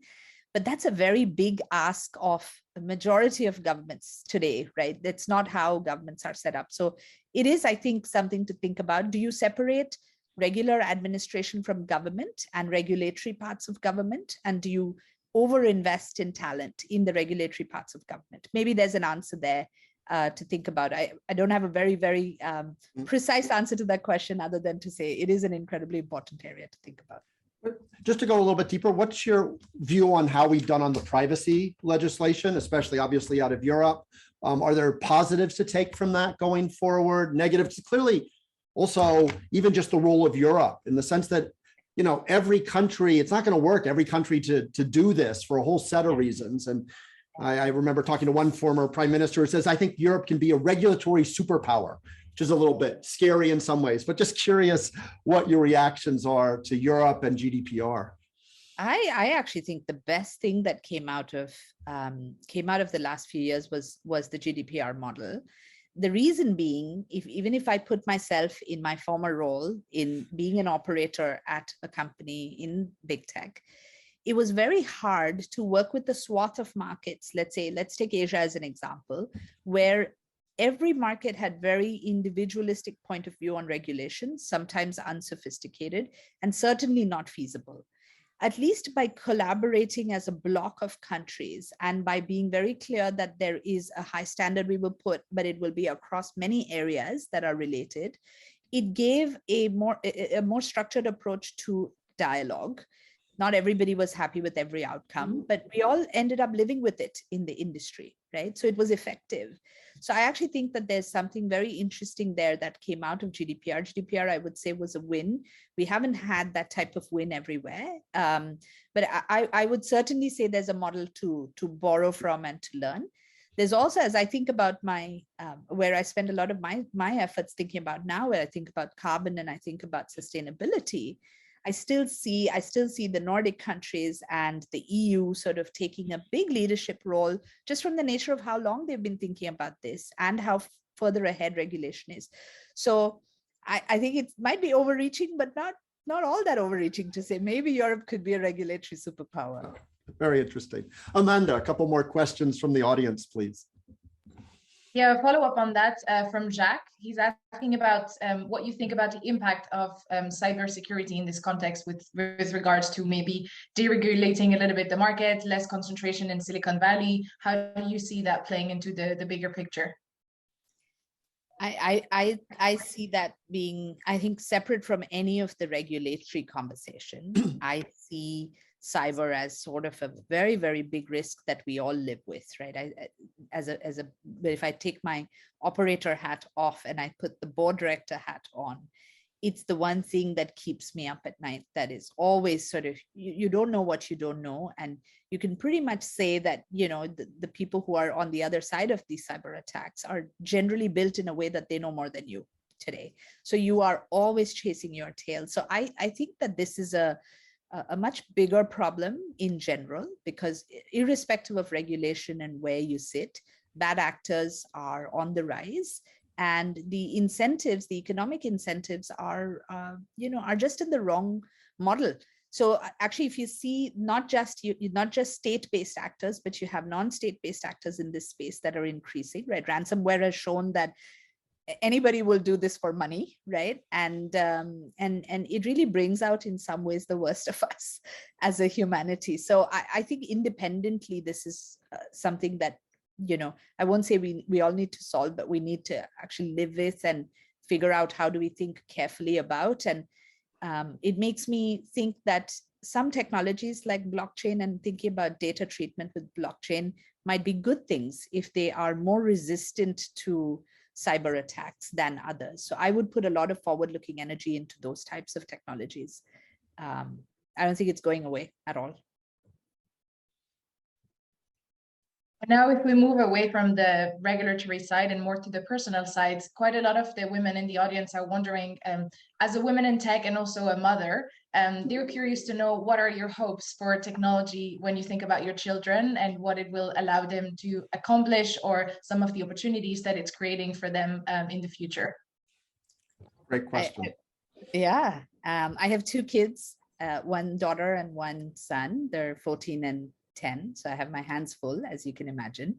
but that's a very big ask of the majority of governments today, right? That's not how governments are set up. So it is, I think, something to think about. Do you separate regular administration from government and regulatory parts of government? And do you overinvest in talent in the regulatory parts of government? Maybe there's an answer there to think about. I don't have a very, very precise answer to that question other than to say it is an incredibly important area to think about. Just to go a little bit deeper, what's your view on how we've done on the privacy legislation, especially obviously out of Europe? Are there positives to take from that going forward? Negatives? Clearly, also, even just the role of Europe in the sense that, you know, every country, it's not going to work, every country to do this for a whole set of reasons. And I remember talking to one former prime minister who says, I think Europe can be a regulatory superpower, which is a little bit scary in some ways, but just curious what your reactions are to Europe and GDPR. I actually think the best thing that came out of the last few years was the GDPR model. The reason being, even if I put myself in my former role in being an operator at a company in big tech, it was very hard to work with the swath of markets. Let's take Asia as an example, where every market had very individualistic point of view on regulations, sometimes unsophisticated, and certainly not feasible. At least by collaborating as a block of countries and by being very clear that there is a high standard we will put, but it will be across many areas that are related, it gave a more structured approach to dialogue. Not everybody was happy with every outcome, but we all ended up living with it in the industry, right? So it was effective. So I actually think that there's something very interesting there that came out of GDPR. GDPR, I would say, was a win. We haven't had that type of win everywhere. But I would certainly say there's a model to borrow from and to learn. There's also, as I think about my, where I spend a lot of my efforts thinking about now, where I think about carbon and I think about sustainability, I still see the Nordic countries and the EU sort of taking a big leadership role just from the nature of how long they've been thinking about this and how further ahead regulation is. So I think it might be overreaching, but not all that overreaching to say maybe Europe could be a regulatory superpower. Very interesting. Amanda, a couple more questions from the audience, please. Yeah, a follow-up on that from Jack. He's asking about what you think about the impact of cybersecurity in this context with regards to maybe deregulating a little bit the market, less concentration in Silicon Valley. How do you see that playing into the bigger picture? I see that being, I think, separate from any of the regulatory conversation. I see cyber as sort of a very, very big risk that we all live with, right? But if I take my operator hat off and I put the board director hat on, it's the one thing that keeps me up at night. That is always sort of, you don't know what you don't know. And you can pretty much say that, you know, the people who are on the other side of these cyber attacks are generally built in a way that they know more than you today. So you are always chasing your tail. So I think that this is a much bigger problem in general, because irrespective of regulation and where you sit, bad actors are on the rise, and the incentives, the economic incentives are just in the wrong model. So actually, if you see not just state-based actors, but you have non-state-based actors in this space that are increasing, right? Ransomware has shown that anybody will do this for money, right? And it really brings out in some ways the worst of us as a humanity. So I think independently, this is something that, you know, I won't say we all need to solve, but we need to actually live with and figure out how do we think carefully about. And it makes me think that some technologies like blockchain and thinking about data treatment with blockchain might be good things if they are more resistant to cyber attacks than others. So I would put a lot of forward-looking energy into those types of technologies. I don't think it's going away at all. Now, if we move away from the regulatory side and more to the personal side, quite a lot of the women in the audience are wondering, as a woman in tech and also a mother, they're curious to know what are your hopes for technology when you think about your children and what it will allow them to accomplish, or some of the opportunities that it's creating for them in the future. Great question. I have two kids, one daughter and one son. They're 14 and 10, so I have my hands full, as you can imagine.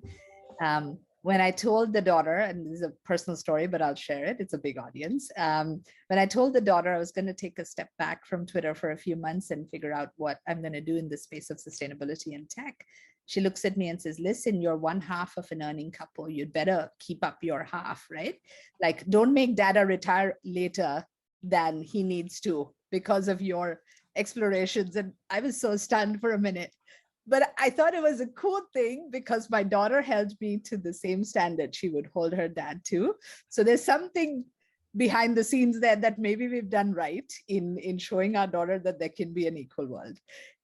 When I told the daughter, and this is a personal story, but I'll share it, it's a big audience. When I told the daughter I was going to take a step back from Twitter for a few months and figure out what I'm going to do in the space of sustainability and tech, she looks at me and says, listen, you're one half of an earning couple. You'd better keep up your half, right? Like, don't make dada retire later than he needs to because of your explorations. And I was so stunned for a minute. But I thought it was a cool thing because my daughter held me to the same standard she would hold her dad to. So there's something behind the scenes there that maybe we've done right in showing our daughter that there can be an equal world.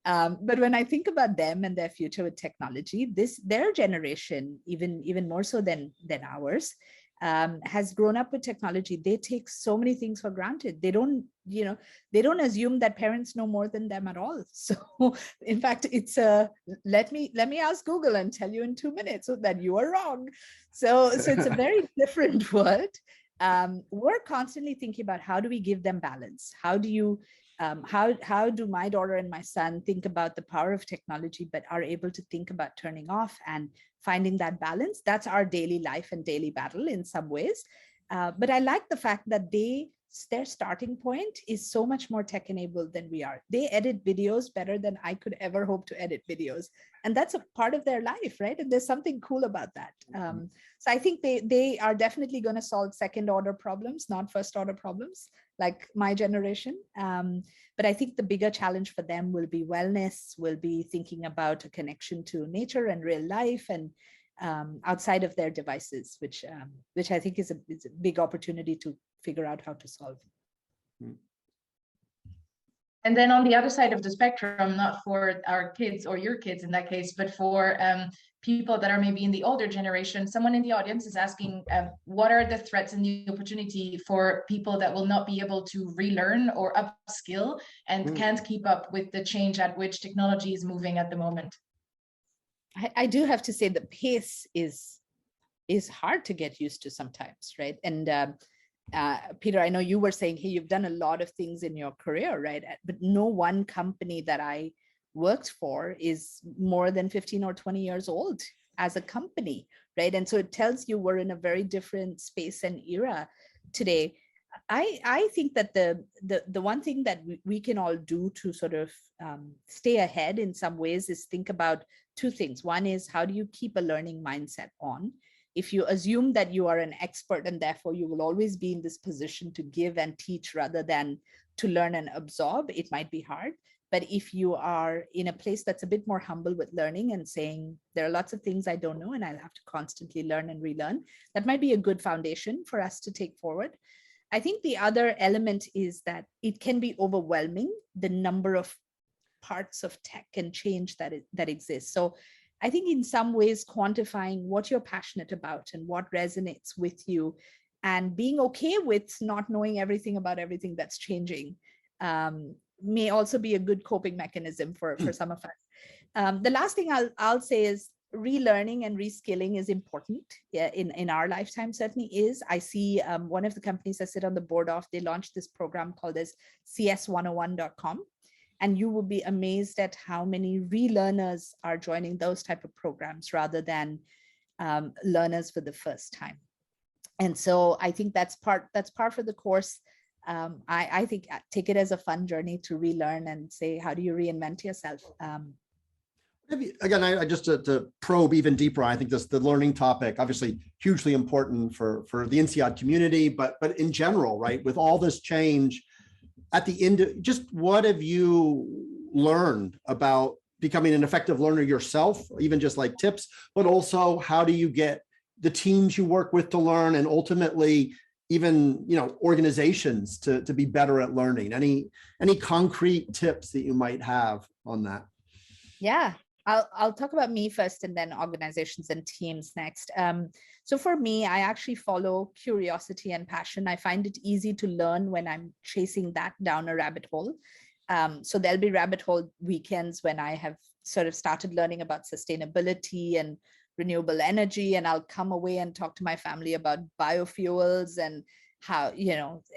But when I think about them and their future with technology, their generation, even more so than ours, has grown up with technology. They take so many things for granted. They don't assume that parents know more than them at all. So in fact, it's let me ask Google and tell you in 2 minutes so that you are wrong. So it's a very different world. We're constantly thinking about how do we give them balance? How do my daughter and my son think about the power of technology, but are able to think about turning off and finding that balance? That's our daily life and daily battle in some ways. But I like the fact that their starting point is so much more tech enabled than we are. They edit videos better than I could ever hope to edit videos. And that's a part of their life, right? And there's something cool about that. So I think they are definitely going to solve second order problems, not first order problems, like my generation. But I think the bigger challenge for them will be wellness, will be thinking about a connection to nature and real life and outside of their devices, which I think is a big opportunity to figure out how to solve. And then on the other side of the spectrum, not for our kids or your kids in that case, but for people that are maybe in the older generation, someone in the audience is asking, what are the threats and the opportunity for people that will not be able to relearn or upskill and can't keep up with the change at which technology is moving at the moment? I do have to say the pace is hard to get used to sometimes, right? And Peter, I know you were saying, hey, you've done a lot of things in your career, right? But no one company that I worked for is more than 15 or 20 years old as a company, right? And so it tells you we're in a very different space and era today. I think that the one thing that we can all do to sort of stay ahead in some ways is think about two things. One is, how do you keep a learning mindset on? If you assume that you are an expert and therefore you will always be in this position to give and teach rather than to learn and absorb, it might be hard. But if you are in a place that's a bit more humble with learning and saying, there are lots of things I don't know and I'll have to constantly learn and relearn, that might be a good foundation for us to take forward. I think the other element is that it can be overwhelming, the number of parts of tech and change that exists. So I think in some ways, quantifying what you're passionate about and what resonates with you and being okay with not knowing everything about everything that's changing may also be a good coping mechanism for some of us. The last thing I'll say is relearning and reskilling is important in our lifetime, certainly is. I see one of the companies I sit on the board of, they launched this program called as cs101.com. And you will be amazed at how many relearners are joining those type of programs rather than learners for the first time. And so I think that's part for the course. I think take it as a fun journey to relearn and say, how do you reinvent yourself? Again, I just to probe even deeper, I think the learning topic, obviously hugely important for the INSEAD community, but in general, right? With all this change, at the end, just what have you learned about becoming an effective learner yourself, even just like tips, but also how do you get the teams you work with to learn and ultimately even, organizations to be better at learning? Any concrete tips that you might have on that? Yeah, I'll talk about me first and then organizations and teams next. So for me, I actually follow curiosity and passion. I find it easy to learn when I'm chasing that down a rabbit hole. So there'll be rabbit hole weekends when I have sort of started learning about sustainability and renewable energy, and I'll come away and talk to my family about biofuels and how,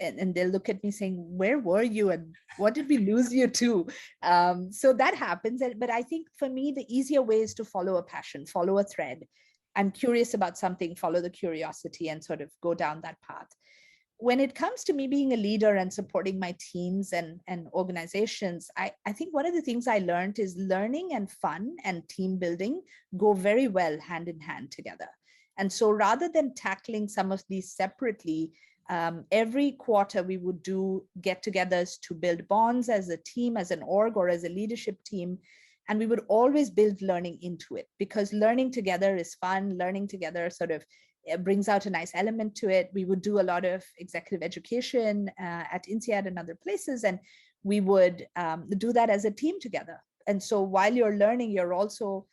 and they'll look at me saying, where were you and what did we lose you to? So that happens. But I think for me, the easier way is to follow a passion, follow a thread. I'm curious about something, follow the curiosity and sort of go down that path. When it comes to me being a leader and supporting my teams and organizations, I think one of the things I learned is learning and fun and team building go very well hand in hand together. And so rather than tackling some of these separately, Every quarter, we would do get-togethers to build bonds as a team, as an org, or as a leadership team. And we would always build learning into it, because learning together is fun. Learning together sort of brings out a nice element to it. We would do a lot of executive education at INSEAD and other places, and we would do that as a team together. And so while you're learning, you're also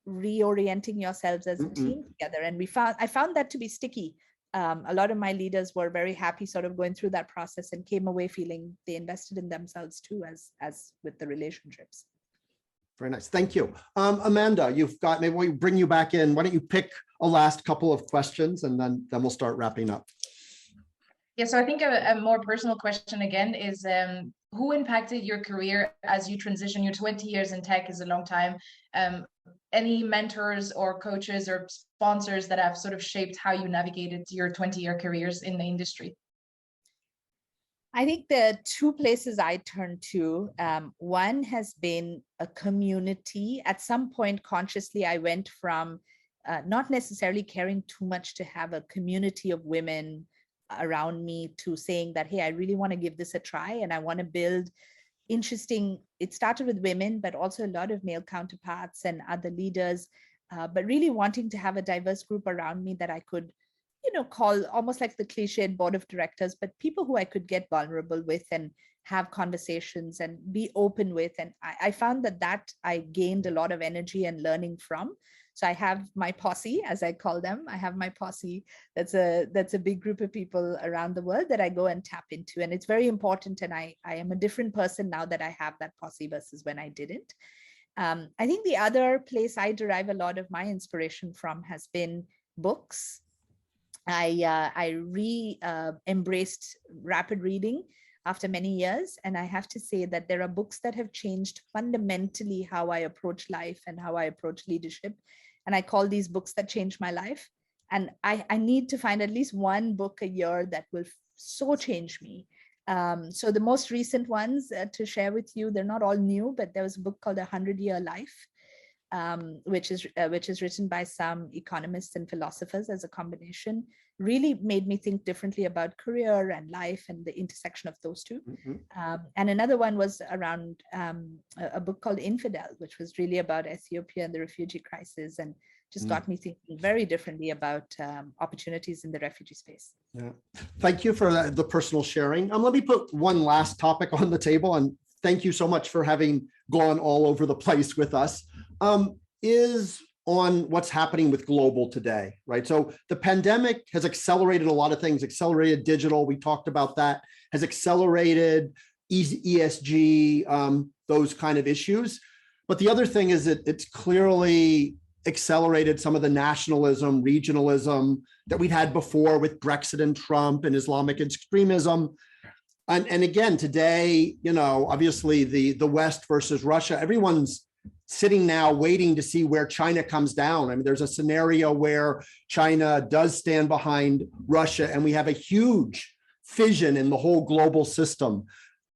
reorienting yourselves as a team together. And I found that to be sticky. A lot of my leaders were very happy sort of going through that process and came away feeling they invested in themselves too, as with the relationships. Very nice. Thank you. Amanda, maybe we'll bring you back in. Why don't you pick a last couple of questions, and then we'll start wrapping up. Yeah, so I think a more personal question again is, who impacted your career as you transition? Your 20 years in tech is a long time. Any mentors or coaches or sponsors that have sort of shaped how you navigated your 20-year careers in the industry? I think the two places I turn to, one has been a community. At some point, consciously, I went from not necessarily caring too much to have a community of women around me to saying that, hey, I really want to give this a try, and I want to build interesting. It started with women, but also a lot of male counterparts and other leaders, but really wanting to have a diverse group around me that I could, call almost like the cliched board of directors, but people who I could get vulnerable with and have conversations and be open with. And I found that I gained a lot of energy and learning from. So I have my posse, as I call them. I have my posse. That's a big group of people around the world that I go and tap into. And it's very important. And I am a different person now that I have that posse versus when I didn't. I think the other place I derive a lot of my inspiration from has been books. I embraced rapid reading after many years. And I have to say that there are books that have changed fundamentally how I approach life and how I approach leadership. And I call these books that changed my life. And I need to find at least one book a year that will so change me. So the most recent ones to share with you, they're not all new, but there was a book called 100-Year Life, which is written by some economists and philosophers as a combination, really made me think differently about career and life and the intersection of those two. And another one was around a book called Infidel, which was really about Ethiopia and the refugee crisis, and just got me thinking very differently about opportunities in the refugee space. Yeah, thank you for the personal sharing. Let me put one last topic on the table, and thank you so much for having gone all over the place with us. Is on what's happening with global today, right? So the pandemic has accelerated a lot of things, accelerated digital, we talked about that, has accelerated ESG, those kind of issues. But the other thing is that it's clearly accelerated some of the nationalism, regionalism that we'd had before with Brexit and Trump and Islamic extremism. And again, today, obviously the West versus Russia, everyone's sitting now waiting to see where China comes down. I mean, there's a scenario where China does stand behind Russia, and we have a huge fission in the whole global system.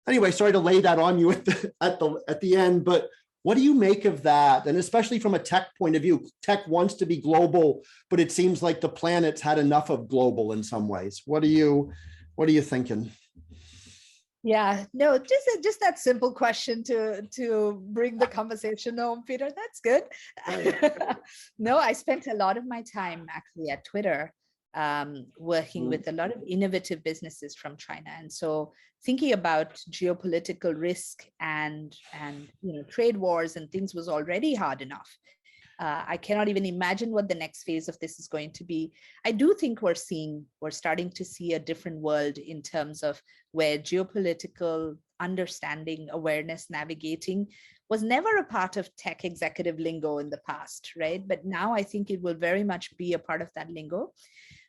Anyway, sorry to lay that on you at the end, but what do you make of that? And especially from a tech point of view, tech wants to be global, but it seems like the planet's had enough of global in some ways. What are you thinking? Yeah, no, just that simple question to bring the conversation home, Peter. That's good. No, I spent a lot of my time actually at Twitter working with a lot of innovative businesses from China. And so thinking about geopolitical risk and trade wars and things was already hard enough. I cannot even imagine what the next phase of this is going to be. I do think we're starting to see a different world in terms of where geopolitical understanding, awareness, navigating was never a part of tech executive lingo in the past, right? But now I think it will very much be a part of that lingo.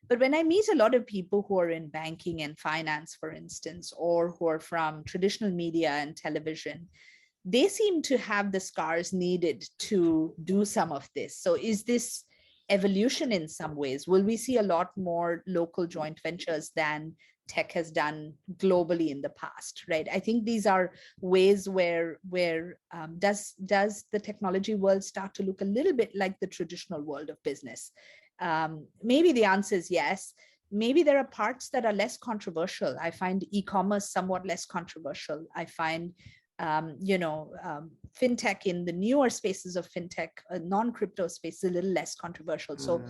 But when I meet a lot of people who are in banking and finance, for instance, or who are from traditional media and television, they seem to have the scars needed to do some of this. So is this evolution in some ways? Will we see a lot more local joint ventures than tech has done globally in the past, right? I think these are ways where does the technology world start to look a little bit like the traditional world of business? Maybe the answer is yes. maybe there are parts that are less controversial. I find e-commerce somewhat less controversial. I find, fintech in the newer spaces of fintech, non-crypto space, a little less controversial. So,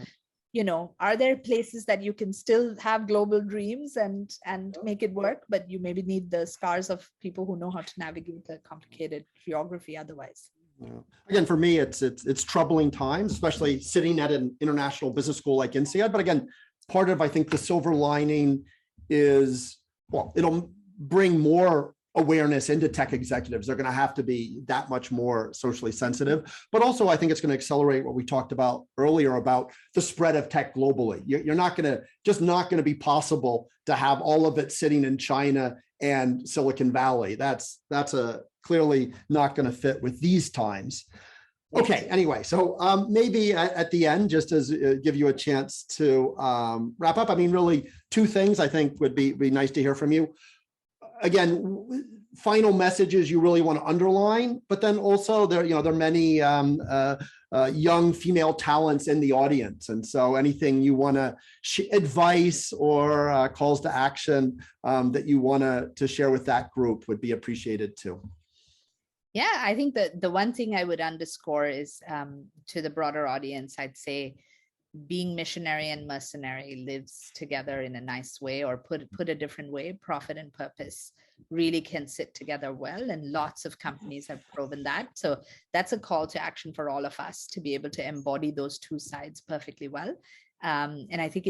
are there places that you can still have global dreams and make it work, but you maybe need the scars of people who know how to navigate the complicated geography otherwise? Yeah. Again, for me, it's troubling times, especially sitting at an international business school like INSEAD. But again, part of, I think, the silver lining is, well, it'll bring more awareness into tech executives. They're going to have to be that much more socially sensitive, but also I think it's going to accelerate what we talked about earlier about the spread of tech globally. You're not going to be possible to have all of it sitting in China and Silicon Valley. That's clearly not going to fit with these times. Okay, anyway, so maybe at the end, just as give you a chance to wrap up. I mean, really, two things I think would be nice to hear from you. Again, final messages you really want to underline, but then also there are many young female talents in the audience, and so anything you want to advice or calls to action that you want to share with that group would be appreciated too. Yeah, I think that the one thing I would underscore is to the broader audience, I'd say being missionary and mercenary lives together in a nice way, or put a different way, profit and purpose really can sit together well. And lots of companies have proven that. So that's a call to action for all of us to be able to embody those two sides perfectly well. And I think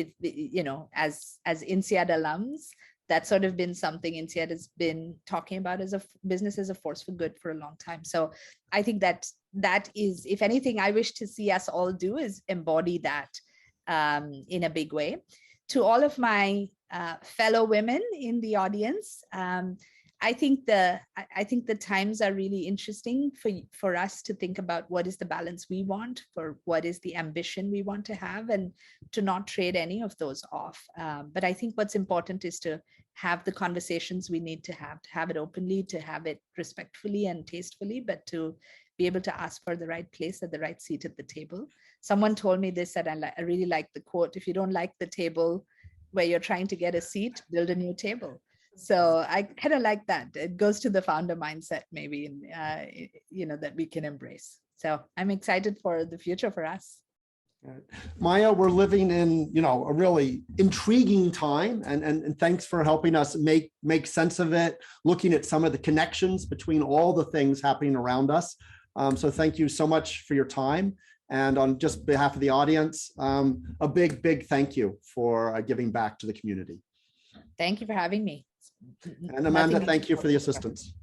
as INSEAD alums, that's sort of been something INSEAD has been talking about as a business as a force for good for a long time. So I think that is, if anything, I wish to see us all do is embody that in a big way. To all of my fellow women in the audience, I think the times are really interesting for us to think about what is the balance we want, for what is the ambition we want to have, and to not trade any of those off. But I think what's important is to have the conversations we need to have it openly, to have it respectfully and tastefully, but to be able to ask for the right place at the right seat at the table. Someone told me this, and I really like the quote: if you don't like the table where you're trying to get a seat, build a new table. So I kind of like that. It goes to the founder mindset, maybe, that we can embrace. So I'm excited for the future for us. Maya, we're living in, a really intriguing time, and thanks for helping us make sense of it, looking at some of the connections between all the things happening around us. So thank you so much for your time. And on just behalf of the audience, a big thank you for giving back to the community. Thank you for having me. And Amanda, thank you for the assistance.